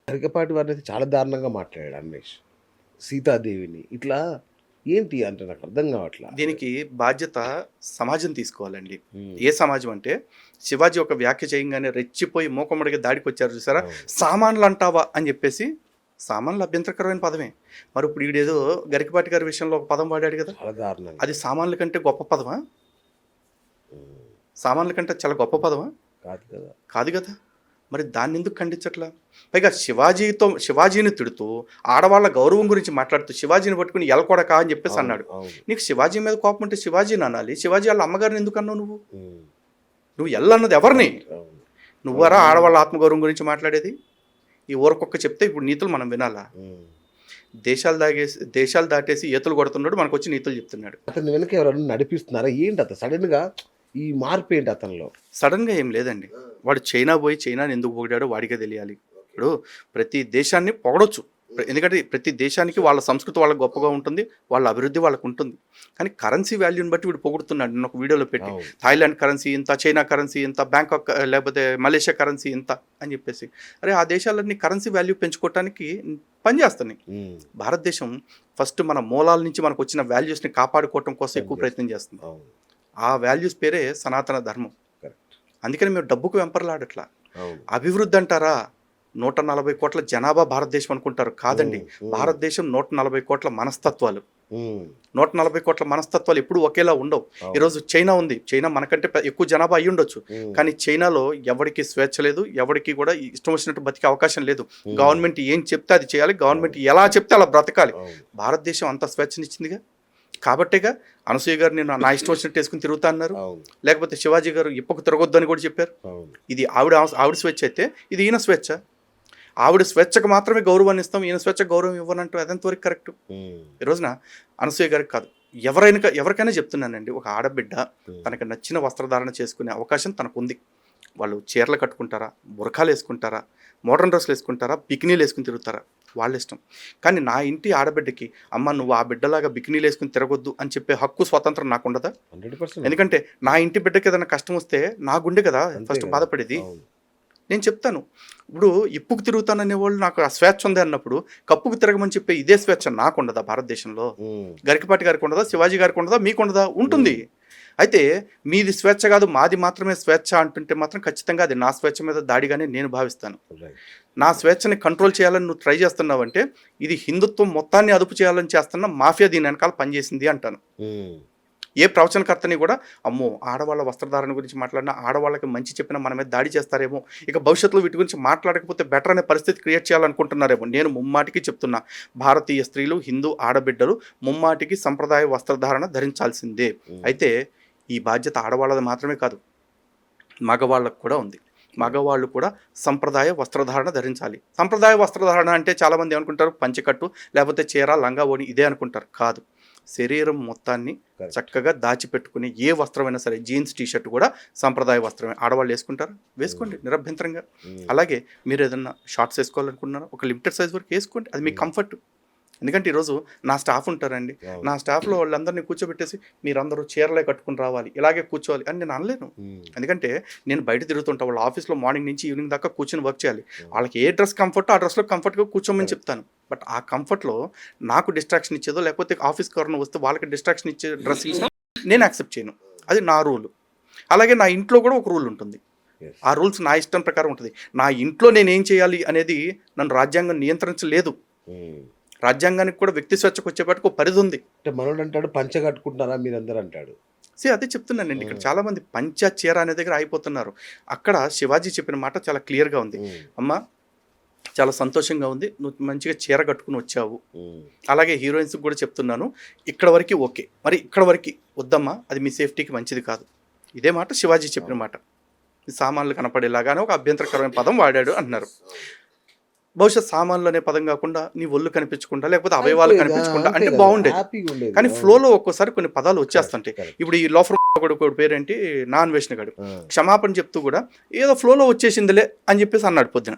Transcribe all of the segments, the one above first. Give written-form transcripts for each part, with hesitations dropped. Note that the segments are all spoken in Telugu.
గరికపాటి వారినైతే చాలా దారుణంగా మాట్లాడాడు అన్వేష్. సీతాదేవిని ఇట్లా ఏంటి అంటే నాకు అర్థం కావట్లా. దీనికి బాధ్యత సమాజం తీసుకోవాలండి. హ్మ్. ఏ సమాజం అంటే, శివాజీ ఒక వ్యాఖ్య చేయంగానే రెచ్చిపోయి మూకుమ్మడిగా దాడికొచ్చారు చూసారా? అవును. సామాన్లంటావా అని చెప్పేసి, సామాన్లు అభ్యంతరకరమైన పదమే. మరి ఇప్పుడు ఈడేదో గరికపాటి గారి విషయంలో ఒక పదం వాడాడు కదా! చాలా దారుణంగా. అది సామాన్ల కంటే గొప్ప పదమా? హ్మ్. సామాన్ల కంటే చాలా గొప్ప పదమా? కాదు కదా! కాదు కదా! మరి దాన్నెందుకు ఖండించట్లా? పైగా శివాజీని తిడుతూ, ఆడవాళ్ళ గౌరవం గురించి మాట్లాడుతూ, శివాజీని పట్టుకుని ఎలకొడకా అని చెప్పేసి అవును. అన్నాడు. అవును. నీకు శివాజీ మీద కోపం ఉంటే శివాజీని అనాలి. శివాజీ వాళ్ళ అమ్మగారిని ఎందుకు అన్నావు నువ్వు? హ్మ్. నువ్వు ఎల్లన్నది ఎవరిని? అవును. నువ్వరా ఆడవాళ్ళ ఆత్మగౌరవం గురించి మాట్లాడేది? ఈ ఊరకొక్క చెప్తే ఇప్పుడు నీతులు మనం వినాలా? హ్మ్. దేశాలు దాటేసి ఈతలు కొడుతున్నాడు, మనకొచ్చి నీతులు చెప్తున్నాడు. అతని వెనక ఎవరైనా నడిపిస్తున్నారా? ఏంటి అతను సడెన్‌గా ఈ మార్పు ఏంటి అతనిలో? సడన్‌గా ఏం లేదండి. వాడు చైనా పోయి చైనాని ఎందుకు పొగిడాడో వాడికే తెలియాలి. ఇప్పుడు ప్రతి దేశాన్ని పొగడొచ్చు. ఎందుకంటే ప్రతి దేశానికి వాళ్ళ సంస్కృతి వాళ్ళకి గొప్పగా ఉంటుంది. వాళ్ళ అభివృద్ధి వాళ్ళకు ఉంటుంది. కానీ కరెన్సీ వాల్యూని బట్టి వీడు పొగుడుతున్నాడు. నేను ఒక వీడియోలో పెట్టి అవును. థాయిలాండ్ కరెన్సీ ఇంత, చైనా కరెన్సీ ఇంత, బ్యాంకాక్ లేకపోతే మలేషియా కరెన్సీ ఇంత అని చెప్పేసి. అరే ఆ దేశాలన్నీ కరెన్సీ వాల్యూ పెంచుకోవటానికి పనిచేస్తున్నాయి. హ్మ్. భారతదేశం ఫస్ట్ మన మూలాల నుంచి మనకు వచ్చిన వాల్యూస్ని కాపాడుకోవటం కోసం ఎక్కువ ప్రయత్నం చేస్తుంది. అవును. ఆ వాల్యూస్ పేరే సనాతన ధర్మం. కరెక్ట్. అందుకని మేము డబ్బుకు వెంపర్లాడట్లా. అవును. అభివృద్ధి అంటారా? 140 కోట్ల జనాభా భారతదేశం అనుకుంటారు. కాదండి. భారతదేశం 140 కోట్ల మనస్తత్వాలు. 140 కోట్ల మనస్తత్వాలు ఎప్పుడు ఒకేలా ఉండవు. ఈరోజు చైనా ఉంది. చైనా మనకంటే ఎక్కువ జనాభా అయ్యి ఉండొచ్చు. కానీ చైనాలో ఎవరికి స్వేచ్ఛ లేదు. ఎవరికి కూడా ఇష్టం వచ్చినట్టు బతికే అవకాశం లేదు. గవర్నమెంట్ ఏం చెప్తే అది చేయాలి. గవర్నమెంట్ ఎలా చెప్తే అలా బ్రతకాలి. భారతదేశం అంత స్వేచ్ఛనిచ్చిందిగా. కాబట్టేగా అనసూయ గారు నేను నా ఇష్టం వచ్చినట్టు వేసుకుని తిరుగుతా అన్నారు. లేకపోతే శివాజీ గారు ఇప్పకు తిరగొద్దు అని కూడా చెప్పారు. ఇది ఆవిడ స్వేచ్ఛ అయితే ఇది ఈయన స్వేచ్ఛ. ఆవిడ స్వేచ్ఛకు మాత్రమే గౌరవాన్ని ఇస్తాం, ఈయన స్వేచ్ఛకు గౌరవం ఇవ్వనంటూ అదంతవరకు కరెక్ట్. ఈ రోజున అనసూయ గారికి కాదు, ఎవరికైనా చెప్తున్నానండి, ఒక ఆడబిడ్డ తనకు నచ్చిన వస్త్రధారణ చేసుకునే అవకాశం తనకు ఉంది. వాళ్ళు చీరలు కట్టుకుంటారా, బురఖాలు వేసుకుంటారా, మోడర్న్ డ్రెస్లు వేసుకుంటారా, బికినీలు వేసుకుని తిరుగుతారా, వాళ్ళ ఇష్టం. కానీ నా ఇంటి ఆడబిడ్డకి అమ్మ నువ్వు ఆ బిడ్డలాగా బికినీలు వేసుకుని తిరగొద్దు అని చెప్పే హక్కు స్వాతంత్రం నాకు ఉండదా? 100%. ఎందుకంటే నా ఇంటి బిడ్డకి ఏదైనా కష్టం వస్తే నా గుండె కదా ఫస్ట్ బాధపడేది. నేను చెప్తాను. ఇప్పుడు ఇప్పుకు తిరుగుతాననే వాళ్ళు నాకు ఆ స్వేచ్ఛ ఉంది అన్నప్పుడు కప్పుకు తిరగమని చెప్పే ఇదే స్వేచ్ఛ నాకు ఉండదా? భారతదేశంలో గరికపాటి గారికి ఉండదా? శివాజీ గారికి ఉండదా? మీకు ఉండదా? ఉంటుంది. అయితే మీది స్వేచ్ఛ కాదు మాది మాత్రమే స్వేచ్ఛ అంటుంటే మాత్రం ఖచ్చితంగా అది నా స్వేచ్ఛ మీద దాడిగానే నేను భావిస్తాను. నా స్వేచ్ఛని కంట్రోల్ చేయాలని నువ్వు ట్రై చేస్తున్నావంటే ఇది హిందుత్వం మొత్తాన్ని అదుపు చేయాలని చేస్తున్న మాఫియా దీని వెనకాల పనిచేసింది అంటాను. ఏ ప్రవచనకర్తని కూడా అమ్మో ఆడవాళ్ళ వస్త్రధారణ గురించి మాట్లాడినా, ఆడవాళ్ళకి మంచి చెప్పినా మన మీద దాడి చేస్తారేమో, ఇక భవిష్యత్తులో వీటి గురించి మాట్లాడకపోతే బెటర్ అనే పరిస్థితి క్రియేట్ చేయాలనుకుంటున్నారేమో. నేను ముమ్మాటికి చెప్తున్నా, భారతీయ స్త్రీలు, హిందూ ఆడబిడ్డలు ముమ్మాటికి సంప్రదాయ వస్త్రధారణ ధరించాల్సిందే. అయితే ఈ బాధ్యత ఆడవాళ్ళది మాత్రమే కాదు, మగవాళ్ళకు కూడా ఉంది. మగవాళ్ళు కూడా సంప్రదాయ వస్త్రధారణ ధరించాలి. సంప్రదాయ వస్త్రధారణ అంటే చాలామంది ఏమనుకుంటారు, పంచెకట్టు లేకపోతే చీర, లంగా, ఓణి ఇదే అనుకుంటారు. కాదు, శరీరం మొత్తాన్ని చక్కగా దాచిపెట్టుకుని ఏ వస్త్రమైనా సరే, జీన్స్ టీషర్ట్ కూడా సంప్రదాయ వస్త్రమే. ఆడవాళ్ళు వేసుకుంటారు, వేసుకోండి నిరభ్యంతరంగా. అలాగే మీరు ఏదన్నా షార్ట్స్ వేసుకోవాలనుకుంటున్నారా, ఒక లిమిటెడ్ సైజ్ వరకు వేసుకోండి, అది మీకు కంఫర్ట్. ఎందుకంటే ఈరోజు నా స్టాఫ్ ఉంటారండి, నా స్టాఫ్లో వాళ్ళందరినీ కూర్చోబెట్టేసి మీరందరూ చీరలే కట్టుకుని రావాలి, ఇలాగే కూర్చోవాలి అని నేను అనలేను. ఎందుకంటే నేను బయట తిరుగుతుంటా, వాళ్ళ ఆఫీస్లో మార్నింగ్ నుంచి ఈవినింగ్ దాకా కూర్చొని వర్క్ చేయాలి. వాళ్ళకి ఏ డ్రెస్ కంఫర్ట్ ఆ డ్రెస్లో కంఫర్ట్గా కూర్చోమని చెప్తాను. బట్ ఆ కంఫర్ట్లో నాకు డిస్ట్రాక్షన్ ఇచ్చేదో లేకపోతే ఆఫీస్కి ఎవరైనా వస్తే వాళ్ళకి డిస్ట్రాక్షన్ ఇచ్చే డ్రెస్సింగ్ నేను యాక్సెప్ట్ చేయను. అది నా రూల్. అలాగే నా ఇంట్లో కూడా ఒక రూల్ ఉంటుంది. ఆ రూల్స్ నా ఇష్టం ప్రకారం ఉంటుంది. నా ఇంట్లో నేను ఏం చేయాలి అనేది నన్ను రాజ్యాంగం నియంత్రించలేదు. రాజ్యాంగానికి కూడా వ్యక్తి స్వేచ్ఛకు వచ్చేపాటికి ఒక పరిధి ఉంది. అంటే మనోడు అంటాడు పంచ కట్టుకుంటున్నారా మీరందరూ అంటాడు. అదే చెప్తున్నానండి, ఇక్కడ చాలా మంది పంచ చీర అనే దగ్గర అయిపోతున్నారు. అక్కడ శివాజీ చెప్పిన మాట చాలా క్లియర్గా ఉంది. అమ్మ చాలా సంతోషంగా ఉంది, నువ్వు మంచిగా చీర కట్టుకుని వచ్చావు. అలాగే హీరోయిన్స్కి కూడా చెప్తున్నాను, ఇక్కడ వరకు ఓకే, మరి ఇక్కడ వరకు వద్దమ్మా, అది మీ సేఫ్టీకి మంచిది కాదు. ఇదే మాట శివాజీ చెప్పిన మాట. సామాన్లు కనపడేలాగానే ఒక అభ్యంతరకరమైన పదం వాడాడు అన్నారు. బహుశా సామాన్లు అనే పదం కాకుండా నీ ఒళ్ళు కనిపించకుండా లేకపోతే అవయవాలు కనిపించకుండా అంటే బాగుండేది. కానీ ఫ్లోలో ఒక్కోసారి కొన్ని పదాలు వచ్చేస్తుంటాయి. ఇప్పుడు ఈ లోఫర్ కొడుకు పేరేంటి, నాన్ వేసిన గడు క్షమాపణ చెప్తూ కూడా ఏదో ఫ్లోలో వచ్చేసిందిలే అని చెప్పేసి అన్నాడు పొద్దున.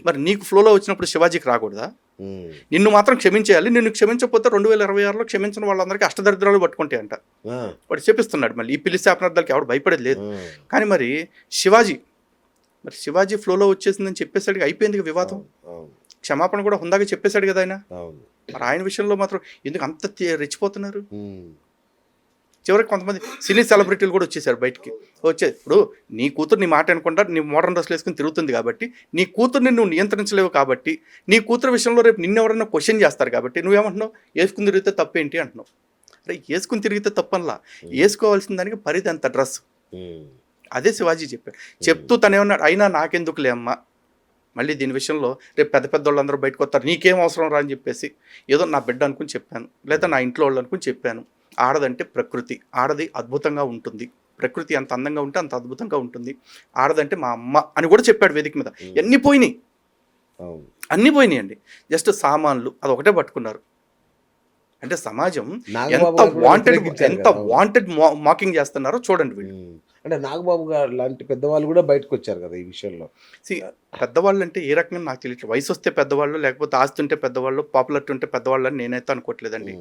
మరి నీకు ఫ్లోలో వచ్చినప్పుడు శివాజీకి రాకూడదా? నిన్ను మాత్రం క్షమించేయాలి. నిన్ను క్షమించకపోతే 2026లో క్షమించిన వాళ్ళందరికీ అష్టదరిద్రాలు పట్టుకుంటాయి అంట. వాడు చెప్పిస్తున్నాడు. మళ్ళీ ఈ పిల్లి శాపనార్థాలకి ఎవడు భయపడేది లేదు. కానీ మరి శివాజీ ఫ్లోలో వచ్చేసిందని చెప్పేసరికి అయిపోయింది వివాదం. క్షమాపణ కూడా హుందాగా చెప్పేశాడు కదా ఆయన. అవును. మరి ఆయన విషయంలో మాత్రం ఎందుకు అంత రెచ్చిపోతున్నారు? ఉమ్. చివరికి కొంతమంది సినీ సెలబ్రిటీలు కూడా వచ్చేసారు బయటికి. ఇప్పుడు నీ కూతురు నీ మాట అనుకుంటా నీ మోడర్న్ డ్రెస్లు వేసుకుని తిరుగుతుంది కాబట్టి, నీ కూతుర్ని నువ్వు నియంత్రించలేవు కాబట్టి, నీ కూతురు విషయంలో రేపు నిన్నెవరన్నా క్వశ్చన్ చేస్తారు కాబట్టి నువ్వేమంటున్నావు? వేసుకుని తిరిగితే తప్పేంటి అంటున్నావు. అరే వేసుకుని తిరిగితే తప్పనలా, వేసుకోవాల్సిన దానికి పరిధి అంత డ్రెస్. అదే శివాజీ చెప్పాడు. చెప్తూ తనేమన్నాడు, అయినా నాకెందుకులే అమ్మ, మళ్ళీ దీని విషయంలో రేపు పెద్ద పెద్ద వాళ్ళందరూ బయటకు వస్తారు, నీకేం అవసరం రా అని చెప్పేసి ఏదో నా బిడ్డ అనుకుని చెప్పాను, లేదా నా ఇంట్లో వాళ్ళు అనుకుని చెప్పాను. ఆడదంటే ప్రకృతి, ఆడది అద్భుతంగా ఉంటుంది, ప్రకృతి ఎంత అందంగా ఉంటే అంత అద్భుతంగా ఉంటుంది, ఆడదంటే మా అమ్మ అని కూడా చెప్పాడు వేదిక మీద. అన్నీ పోయినాయి, అన్నీ పోయినాయి అండి. జస్ట్ సామాన్లు అదొకటే పట్టుకున్నారు. అంటే సమాజం ఎంత వాంటెడ్ మాకింగ్ చేస్తున్నారో చూడండి వీళ్ళు. అంటే నాగబాబు గారు లాంటి పెద్దవాళ్ళు కూడా బయటకు వచ్చారు కదా ఈ విషయంలో. పెద్దవాళ్ళు అంటే ఏ రకంగా నాకు తెలియట్లేదు. వయసు వస్తే పెద్దవాళ్ళు, లేకపోతే ఆస్తి ఉంటే పెద్దవాళ్ళు, పాపులారిటీ ఉంటే పెద్దవాళ్ళు అని నేనైతే అనుకోవట్లేదండి.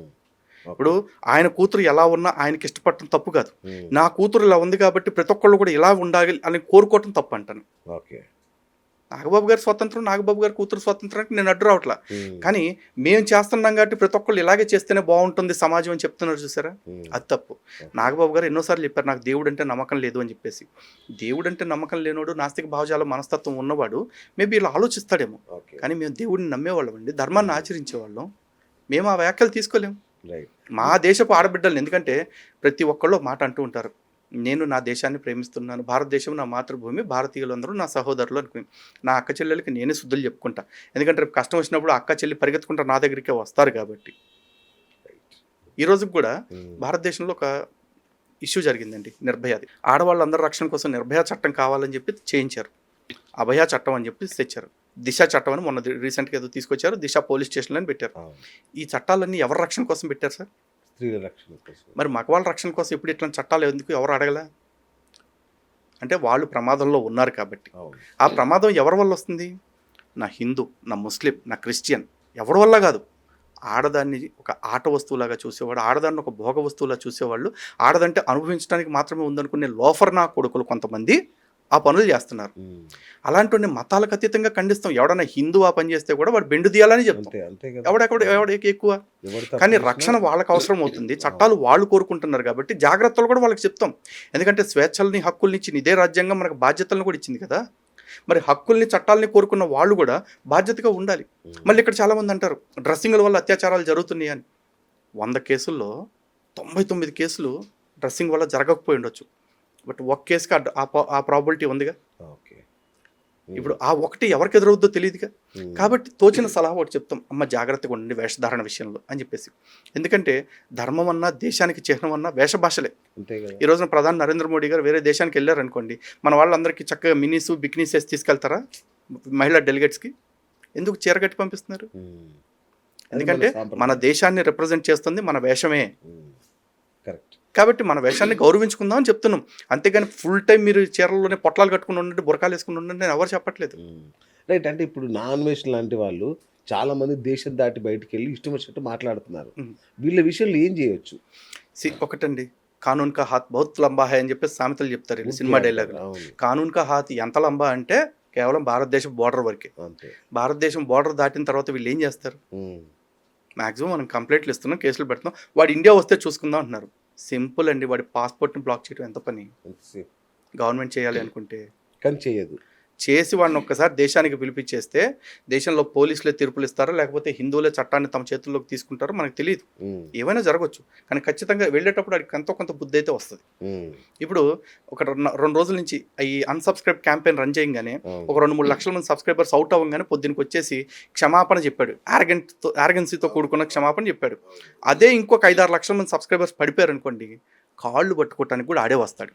ఇప్పుడు ఆయన కూతురు ఎలా ఉన్నా ఆయనకి ఇష్టపడటం తప్పు కాదు. నా కూతురు ఇలా ఉంది కాబట్టి ప్రతి ఒక్కళ్ళు కూడా ఇలా ఉండాలి అని కోరుకోవటం తప్పు అంటాను. ఓకే, నాగబాబు గారి స్వాతంత్రం, నాగబాబు గారి కూతురు స్వాతంత్రానికి నేను అడ్డు రావట్లా. కానీ మేము చేస్తున్నాం కాబట్టి ప్రతి ఒక్కళ్ళు ఇలాగే చేస్తేనే బాగుంటుంది సమాజం అని చెప్తున్నారు చూసారా, అది తప్పు. నాగబాబు గారు ఎన్నోసార్లు చెప్పారు నాకు దేవుడు అంటే నమ్మకం లేదు అని చెప్పేసి. దేవుడు అంటే నమ్మకం లేనోడు, నాస్తిక భావజాల మనస్తత్వం ఉన్నవాడు మేబీ ఇలా ఆలోచిస్తాడేమో. కానీ మేము దేవుడిని నమ్మేవాళ్ళం అండి, ధర్మాన్ని ఆచరించేవాళ్ళం. మేము ఆ వ్యాఖ్యలు తీసుకోలేము. మా దేశపు ఆడబిడ్డలను, ఎందుకంటే ప్రతి ఒక్కళ్ళు మాట అంటూ ఉంటారు, నేను నా దేశాన్ని ప్రేమిస్తున్నాను, భారతదేశం నా మాతృభూమి, భారతీయులందరూ నా సహోదరులు అనుకుని నా అక్క చెల్లెలకి నేనే శుద్ధులు చెప్పుకుంటా. ఎందుకంటే రేపు కష్టం వచ్చినప్పుడు అక్క చెల్లి పరిగెత్తుకుంటా నా దగ్గరికే వస్తారు కాబట్టి. ఈరోజు కూడా భారతదేశంలో ఒక ఇష్యూ జరిగిందండి, నిర్భయాది. ఆడవాళ్ళందరూ రక్షణ కోసం నిర్భయ చట్టం కావాలని చెప్పి చేయించారు, అభయ చట్టం అని చెప్పి తెచ్చారు. దిశ చట్టం అని మొన్న రీసెంట్గా ఏదో తీసుకొచ్చారు, దిశ పోలీస్ స్టేషన్లో అని పెట్టారు. ఈ చట్టాలన్నీ ఎవరి రక్షణ కోసం పెట్టారు సార్? స్త్రీల రక్షణ కోసం. మరి మగవాళ్ళ రక్షణ కోసం ఇప్పుడు ఇట్లాంటి చట్టాలు ఎందుకు ఎవరు అడగలే? అంటే వాళ్ళు ప్రమాదంలో ఉన్నారు కాబట్టి. ఆ ప్రమాదం ఎవరి వల్ల వస్తుంది? నా హిందూ, నా ముస్లిం, నా క్రిస్టియన్, ఎవరి వల్ల కాదు. ఆడదాన్ని ఒక ఆట వస్తువులాగా చూసేవాడు, ఆడదాన్ని ఒక భోగ వస్తువులా చూసేవాళ్ళు, ఆడదంటే అనుభవించడానికి మాత్రమే ఉందనుకునే లోఫర్ నా కొడుకులు కొంతమంది ఆ పనులు చేస్తున్నారు. అలాంటి మతాలకు అతీతంగా ఖండిస్తాం. ఎవడన్నా హిందూ ఆ పని చేస్తే కూడా వాడు బెండు తీయాలని చెప్తాం. ఎవడెక్కడ ఎక్కువ. కానీ రక్షణ వాళ్ళకి అవసరం అవుతుంది, చట్టాలు వాళ్ళు కోరుకుంటున్నారు కాబట్టి జాగ్రత్తలు కూడా వాళ్ళకి చెప్తాం. ఎందుకంటే స్వేచ్ఛల్ని, హక్కుల్ని ఇచ్చింది ఇదే రాజ్యాంగం, మనకు బాధ్యతలను కూడా ఇచ్చింది కదా. మరి హక్కుల్ని, చట్టాలని కోరుకున్న వాళ్ళు కూడా బాధ్యతగా ఉండాలి. మళ్ళీ ఇక్కడ చాలామంది అంటారు డ్రెస్సింగ్ల వల్ల అత్యాచారాలు జరుగుతున్నాయి అని. 100 కేసుల్లో 99 కేసులు డ్రెస్సింగ్ వల్ల జరగకపోయి ఉండొచ్చు, బట్ ఒక కేసుకి ఆ ప్రాబిలిటీ ఉందిగా. ఇప్పుడు ఆ ఒకటి ఎవరికి ఎదురవుద్దో తెలియదుగా. కాబట్టి తోచిన సలహా ఒకటి చెప్తాం, అమ్మ జాగ్రత్తగా ఉండండి వేషధారణ విషయంలో అని చెప్పేసి. ఎందుకంటే ధర్మం అన్నా, దేశానికి చిహ్నం అన్నా వేషభాషలే. ఈ రోజున ప్రధాని నరేంద్ర మోడీ గారు వేరే దేశానికి వెళ్ళారనుకోండి, మన వాళ్ళందరికీ చక్కగా మినీస్, బికినీస్ వేసి తీసుకెళ్తారా మహిళా డెలిగేట్స్కి? ఎందుకు చీరగట్టి పంపిస్తున్నారు? ఎందుకంటే మన దేశాన్ని రిప్రజెంట్ చేస్తుంది మన వేషమే. కాబట్టి మన వేషాన్ని గౌరవించుకుందాం అని చెప్తున్నాం. అంతేగాని ఫుల్ టైం మీరు చీరల్లోనే పొట్లాలు కట్టుకుని ఉండండి, బురకాలు వేసుకుని ఉండండి నేను ఎవరు చెప్పట్లేదు. రైట్. అంటే ఇప్పుడు నాన్ వేషన్ లాంటి వాళ్ళు చాలా మంది దేశం దాటి బయటకు వెళ్ళి ఇష్టం వచ్చినట్టు మాట్లాడుతున్నారు. వీళ్ళ విషయంలో ఏం చేయొచ్చు? ఒకటండి, కానూన్ కా హాత్ బహుత్ లంబా హై అని చెప్పేసి సామెతలు చెప్తారు సినిమా డైలాగ్. కానూన్ కా హాత్ ఎంత లంబా అంటే కేవలం భారతదేశం బోర్డర్ వరకే. భారతదేశం బోర్డర్ దాటిన తర్వాత వీళ్ళు ఏం చేస్తారు? మాక్సిమం మనం కంప్లైంట్లు ఇస్తున్నాం, కేసులు పెడుతున్నాం, వాడు ఇండియా వస్తే చూసుకుందాం అంటున్నారు. సింపుల్ అండి, వాడి పాస్పోర్ట్ని బ్లాక్ చేయడం ఎంత పని గవర్నమెంట్ చేయాలి అనుకుంటే. కానీ చేయదు. చేసి వాడిని ఒక్కసారి దేశానికి పిలిపించేస్తే దేశంలో పోలీసులే తీర్పులు ఇస్తారో లేకపోతే హిందువులే చట్టాన్ని తమ చేతుల్లోకి తీసుకుంటారో మనకు తెలియదు. ఏమైనా జరగవచ్చు, కానీ ఖచ్చితంగా వెళ్ళేటప్పుడు వాడికి ఎంతో కొంత బుద్ధి అయితే వస్తుంది. ఇప్పుడు ఒక 2 రోజుల నుంచి ఈ అన్సబ్స్క్రైబ్ క్యాంపెయిన్ రన్ చేయగానే ఒక 2-3 లక్షల మంది సబ్స్క్రైబర్స్ అవుట్ అవ్వగానే పొద్దునకి వచ్చేసి క్షమాపణ చెప్పాడు. ఆర్గెన్సీతో కూడుకున్న క్షమాపణ చెప్పాడు. అదే ఇంకొక 5-6 లక్షల మంది సబ్స్క్రైబర్స్ పడిపోయారు అనుకోండి, కాళ్ళు పట్టుకోవటానికి కూడా ఆడే వస్తాడు.